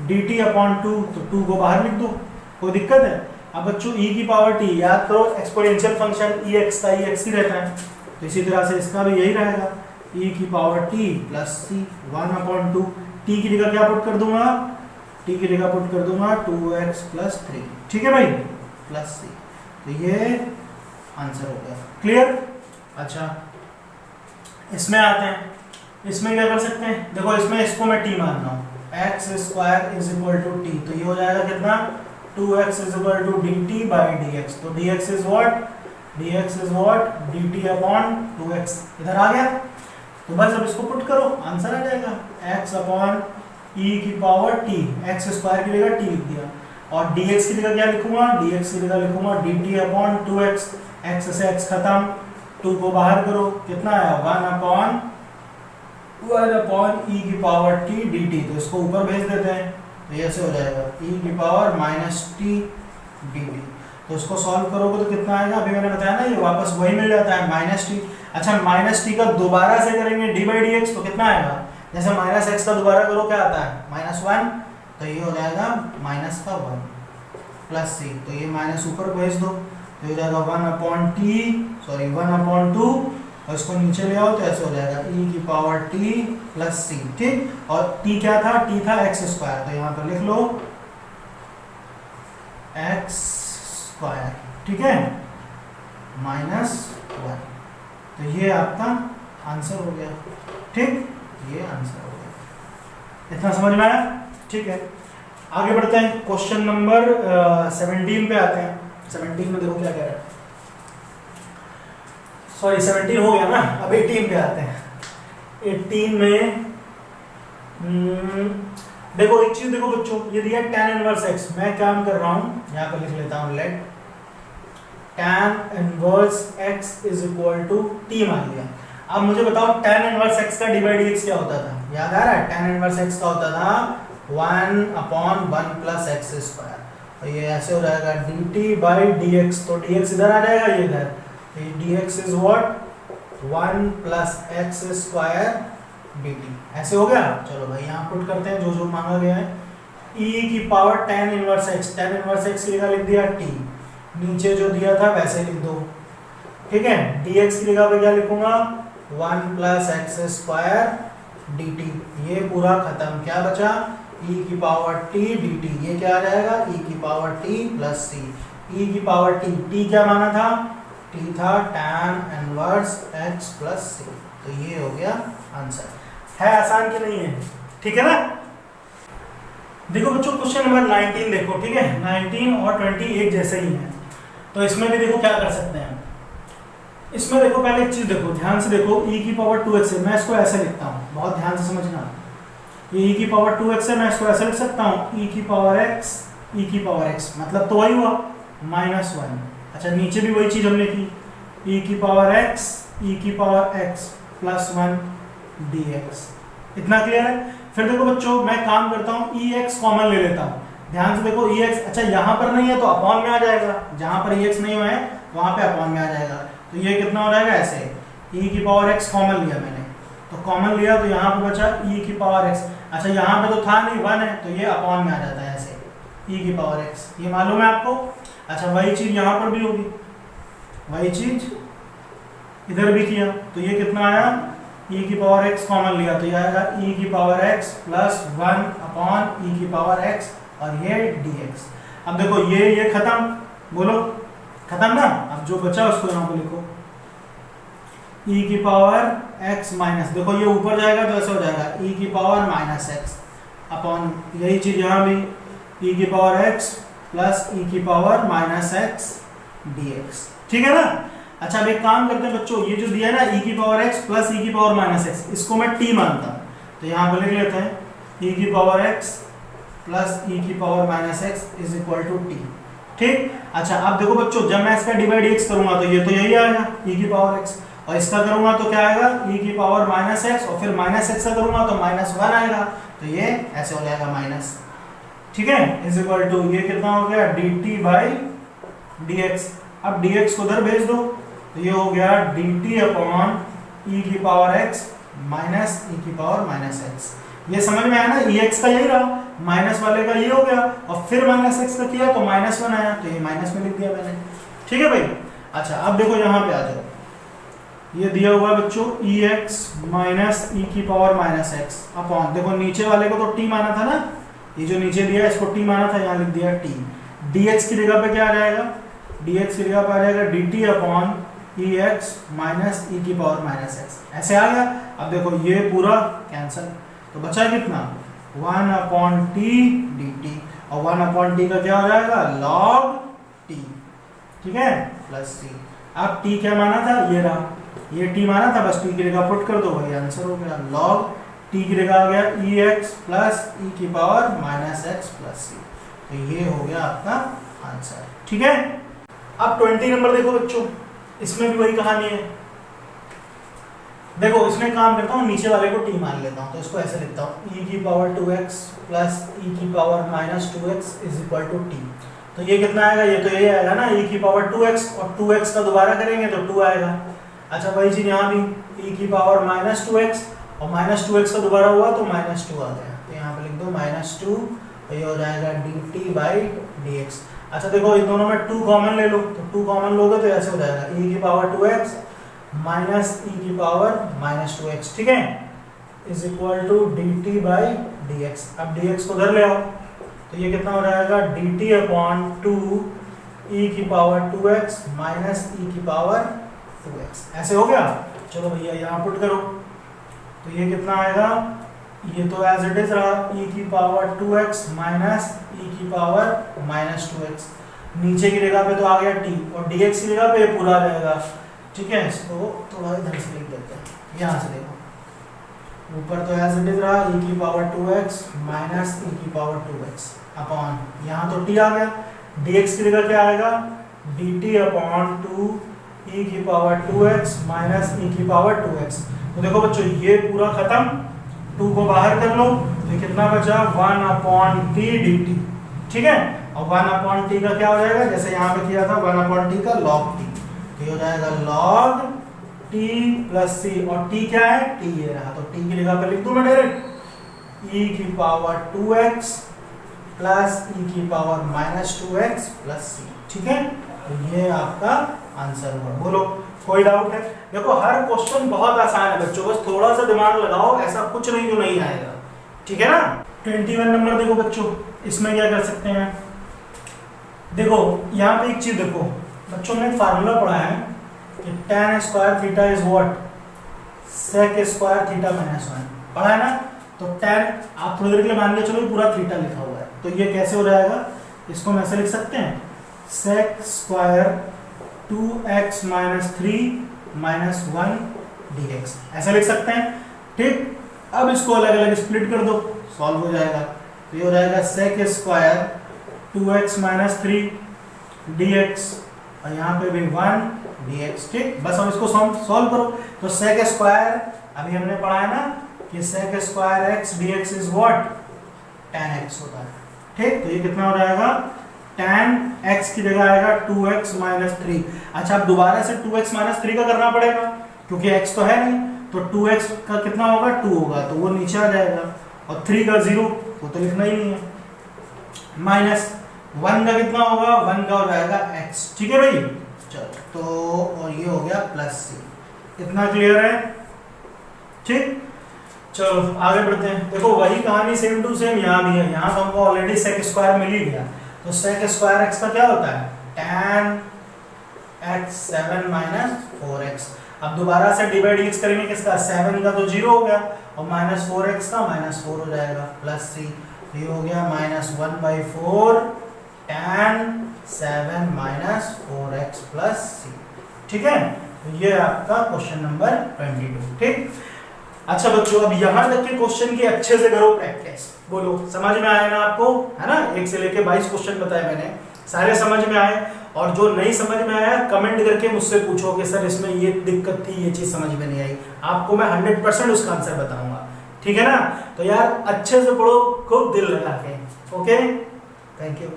A: dt अपॉन 2, तो 2 को बाहर लिख दो, कोई दिक्कत है। अब बच्चों e की पावर t, याद करो एक्सपोनेंशियल फंक्शन ex का ex ही रहता है, तो इसी तरह से इसका भी यही रहेगा e की power t plus c 1 upon 2, t की जगह क्या पुट कर दूंगा, t की जगह पुट कर दूंगा 2x प्लस 3, ठीक है भाई, प्लस c, तो ये आंसर हो गया। क्लियर। अच्छा इसमें आते हैं, इसमें क्या कर सकते हैं, देखो इसमें इसको मैं t मान रहा हूँ, x square is equal to t, तो ये हो जाएगा कितना 2x is equal to dt by dx, तो dx is what dt upon 2x, इधर आ गया, तो बस अब इसको पुट करो, आंसर आ जाएगा x अपॉन e की पावर t, x स्क्वायर की जगह t लिख दिया, और dx की जगह क्या लिखूंगा, dx की जगह लिखूंगा dt अपॉन 2x, x से x खत्म, 2 को बाहर करो, कितना आया 1 अपॉन e की पावर t dt, तो इसको ऊपर भेज देते हैं, तो ये ऐसे हो जाएगा e की पावर माइनस t dt, तो इसको सॉल्व करोगे तो कितना आएगा, अभी मैंने बताया ना ये वापस वही मिल जाता है माइनस t। अच्छा माइनस t का दोबारा से करेंगे d बाई dx, तो कितना आएगा, जैसे माइनस x का दोबारा करो क्या आता है -1, तो ये हो जाएगा माइनस का 1 प्लस c, तो ये माइनस ऊपर भेज दो, तो हो जाएगा 1 अपॉन 2, और इसको नीचे ले आओ तो ऐसे हो जाएगा e की पावर t प्लस c, ठीक। और t क्या था, t था x स्क्वायर, तो यहाँ पर लिख लो x स्क्वायर, ठीक है, -1, तो ये आपका आंसर हो गया, ठीक, ये आंसर हो गया, इतना समझ में आया, ठीक है। आगे बढ़ते हैं, क्वेश्चन नंबर 17 पे आते हैं। 17 में देखो क्या कह रहा है, सॉरी 17 हो गया ना, अब 18 पे आते हैं। 18 में देखो एक चीज देखो बच्चों, ये दिया tan इनवर्स x, मैं काम कर रहा हूं यहाँ पर लिख लेता हूं let tan inverse x is equal to t मान लिया। अब मुझे बताओ tan इनवर्स x का डी बाई डी एक्स क्या होता था, याद आ रहा है? tan इनवर्स x का होता था 1/1 प्लस एक्स स्क्वायर, और ये ऐसे हो जाएगा dt बाई dx, तो dx इधर आ जाएगा, ये इधर, तो ये dx is what 1 plus x square dt, ऐसे हो गया। चलो भाई यहाँ पुट करते हैं जो जो मांगा गया है। e की power tan inverse x, tan inverse x की जगह लिख दिया t, नीचे जो दिया था वैसे लिख दो, ठीक है। dx की जगह पे क्या लिखूंगा 1 प्लस एक्स स्क्वायर dt, ये पूरा खत्म, क्या बचा e की पावर t dt, ये क्या आ जाएगा e की power t plus c, e की पावर t क्या माना था, t था tan inverse x plus c, तो ये हो गया आंसर। है आसान कि नहीं है? ठीक है ना। देखो बच्चों क्वेश्चन नंबर 19 देखो, ठीक है, 19 और 20 एक जैसे ही हैं, तो इसमें भी देखो क्या कर सकते हैं। इसमें देखो पहले एक चीज देखो, ध्यान से देखो, e की पावर 2x है, मैं इसको ऐसे लिखता हूँ, बहुत ध्यान से समझना। ये e की पावर 2x है, मैं इसको ऐसे लिख सकता हूँ e की पावर x, मतलब तो वही हुआ -1। अच्छा नीचे भी वही चीज हमने की, e की पावर x प्लस 1 dx, इतना क्लियर है। फिर देखो बच्चों मैं काम करता हूँ ex कॉमन ले लेता हूँ, ध्यान से देखो ex, अच्छा यहाँ पर नहीं है तो अपॉन में आ जाएगा, जहाँ पर ex नहीं हुआ है वहाँ पे अपॉन में आ जाएगा, तो ये कितना हो जाएगा ऐसे, e की पावर x कॉमन लिया मैंने, तो कॉमन लिया तो यहाँ पे बचा e की पावर x, अच्छा यहाँ पे तो था नहीं 1 है, तो ये अपॉन में आ जाता है ऐसे e की पावर x, ये मालूम है आपको। अच्छा वही चीज यहाँ पर भी होगी, वही चीज इधर भी किया, तो ये कितना आया e की पावर x कॉमन लिया, तो ये आएगा e की power x plus 1 upon e की पावर x, और ये dx। अब देखो ये खत्म, बोलो खत्म ना। अब जो बचा उसको यहाँ पे लिखो, e की पावर x माइनस, देखो ये ऊपर जाएगा तो ऐसा हो जाएगा e की पावर माइनस x अपॉन, यही चीज यहाँ भी e की पावर x प्लस e की पावर माइनस x dx, ठीक है ना। अच्छा अब एक काम करते हैं बच्चों, ये जो दिया है ना e की पावर x प्लस e की पावर माइनस x, इसको मैं t मानता हूँ, तो यहाँ पे लिख लेते हैं e की पावर x प्लस e की power minus x is equal to t, ठीक। अच्छा अब देखो बच्चों जब मैं इसका डिवाइड x करूंगा तो ये तो यही आएगा e की पावर x, और इसका करूंगा तो क्या आएगा e की पावर माइनस x, और फिर माइनस x का करूंगा तो -1 आएगा, तो ये ऐसे हो जाएगा माइनस, ठीक है, इज इक्वल टू ये कितना हो गया dt बाई dx। अब dx को उधर भेज दो, तो ये हो गया dt अपॉन e की पावर x माइनस e की पावर माइनस x। ये समझ में आया ना, ex का यही रहा, माइनस वाले का ये हो गया, और फिर माइनस x का किया तो -1 आया, तो ये माइनस में लिख दिया मैंने, ठीक है भाई। अच्छा अब देखो यहाँ पे आ जाओ, ये दिया हुआ है बच्चों ex माइनस e की पावर माइनस x अपॉन, देखो नीचे वाले को तो t माना था ना, ये जो नीचे दिया है इसको t माना था, यहाँ लिख दिया t। dx की जगह पे क्या आ जाएगा, dx की जगह पे आ जाएगा dt upon ex minus e की पावर माइनस x, ऐसे आ गया। अब देखो ये पूरा कैंसिल, तो बचा कितना 1 अपॉन t dt, और 1 अपॉन t का क्या हो जाएगा log t, ठीक है, प्लस c। अब t क्या माना था, ये रहा, ये t माना था, बस t की जगह पुट कर दो, वही आंसर हो गया, log t की जगह आ गया ex प्लस e की power minus x plus c, तो ये हो गया आपका आंसर, ठीक है। अब 20 नंबर देखो बच्चों, इसमें भी वही कहानी है। देखो इसमें काम करता हूँ, नीचे वाले को t मान लेता हूँ, तो इसको ऐसे लिखता हूँ e की पावर 2x प्लस e की power minus 2x is equal to t, तो ये कितना आएगा, ये तो ये आएगा ना e की पावर 2x, और 2x का दोबारा करेंगे तो 2 आएगा। अच्छा वही चीज यहाँ भी e की पावर माइनस 2x, और माइनस 2x का दोबारा हुआ तो -2 आ गया, तो यहाँ पे लिख दो -2, तो ये हो जाएगा dt बाई dx। अच्छा देखो इन दोनों में 2 कॉमन ले लो, तो 2 कॉमन लोगे तो ऐसे हो जाएगा e की पावर 2x माइनस e की पावर -2x, ठीक है, is equal to dt by dx। अब dx को उधर ले आओ, तो ये कितना हो जाएगा dt अपॉन 2 e की पावर 2x माइनस e की पावर 2x, ऐसे हो गया। चलो भैया यहाँ पुट करो, तो ये कितना आएगा, ये तो एज इट इज रहा e की पावर 2x माइनस e की पावर -2x, नीचे की जगह पे तो आ गया t, और dx की जगह पे ये पूरा आ जाएगा, ठीक है। इसको थोड़ा इधर से लिख देते हैं, यहाँ से देखो, ऊपर तो एज इट इज रहा e की पावर 2x माइनस e की पावर 2x अपॉन, यहाँ तो t आ गया, dx की जगह क्या आएगा dt अपॉन 2 e की पावर 2x माइनस e की पावर 2x। तो देखो बच्चों ये पूरा खत्म, 2 को बाहर कर लो तो कितना बचा 1 अपॉन टी dt। ठीक है, और 1 अपॉन टी का क्या हो जाएगा, जैसे यहाँ पे किया था 1 अपॉन टी का log t, तो ये हो जाएगा log t प्लस c, और t क्या है, t ये रहा, तो t की जगह पे लिख दूं मैं डायरेक्ट e की पावर 2x प्लस e की power minus 2x plus c। ठीक है, तो ये आपका आंसर हुआ। बोलो कोई डाउट है? देखो हर क्वेश्चन बहुत आसान है बच्चों, बस थोड़ा सा दिमाग लगाओ, ऐसा कुछ नहीं जो नहीं आएगा। ठीक है ना। 21 नंबर देखो बच्चों, इसमें क्या कर सकते हैं, देखो यहाँ पे एक चीज देखो बच्चों, ने फार्मूला पढ़ा है कि tan square theta is what, sec square theta minus 1 पढ़ा है ना। तो tan आप थोड़ी देर के लिए मान के चलो पूरा थीटा लिखा हुआ है, तो ये कैसे हो जाएगा, इसको हम ऐसे लिख सकते हैं sec square 2x minus 3 minus 1 dx, ऐसा लिख सकते हैं। ठीक, अब इसको अलग अलग स्प्लिट कर दो, सॉल्व हो जाएगा। तो ये हो जाएगा sec square 2x minus 3 dx, और यहाँ पे भी 1 dx। ठीक, बस अब इसको सॉल्व करो। तो sec स्क्वायर अभी हमने पढ़ा है ना कि sec square x dx is what, tan x होता है। ठीक, तो ये कितना हो जाएगा, tan x की जगह आएगा 2x माइनस 3। अच्छा, अब दोबारा से 2x माइनस 3 का करना पड़ेगा क्योंकि x तो है नहीं, तो 2x का कितना होगा, 2 होगा, तो वो नीचे आ जाएगा, और 3 का 0 वो तो लिखना ही नहीं है, माइनस 1 का कितना होगा, 1 का हो जाएगा x। ठीक है भाई, चलो तो और ये हो गया प्लस c। इतना क्लियर है? ठीक, चलो आगे बढ़ते हैं। देखो वही कहानी सेम टू सेम यहाँ भी है, यहाँ तो हमको ऑलरेडी sec स्क्वायर मिल ही गया, तो sec स्क्वायर x का क्या होता है, tan x 7 माइनस 4x। अब दोबारा से डिवाइड x करेंगे किसका, 7 का तो 0 हो गया, और माइनस 4x का माइनस 4 हो जाएगा, प्लस c, ये हो गया minus 1/4 tan 7 minus 4x plus c। ठीक है, तो ये आपका क्वेश्चन नंबर 22। ठीक, अच्छा बच्चों अब यहाँ तक के क्वेश्चन की अच्छे से करो प्रैक्टिस। बोलो समझ में आया ना आपको, है ना, 1 से लेके 22 क्वेश्चन बताए मैंने, सारे समझ में आए। और जो नहीं समझ में आया कमेंट करके मुझसे पूछो कि सर इसमें ये दिक्कत थी, ये चीज समझ में नहीं आई, आपको मैं 100% उसका आंसर बताऊंगा। ठीक है ना, तो यार अच्छे से पढ़ो, खूब दिल लगा के। Okay, thank you.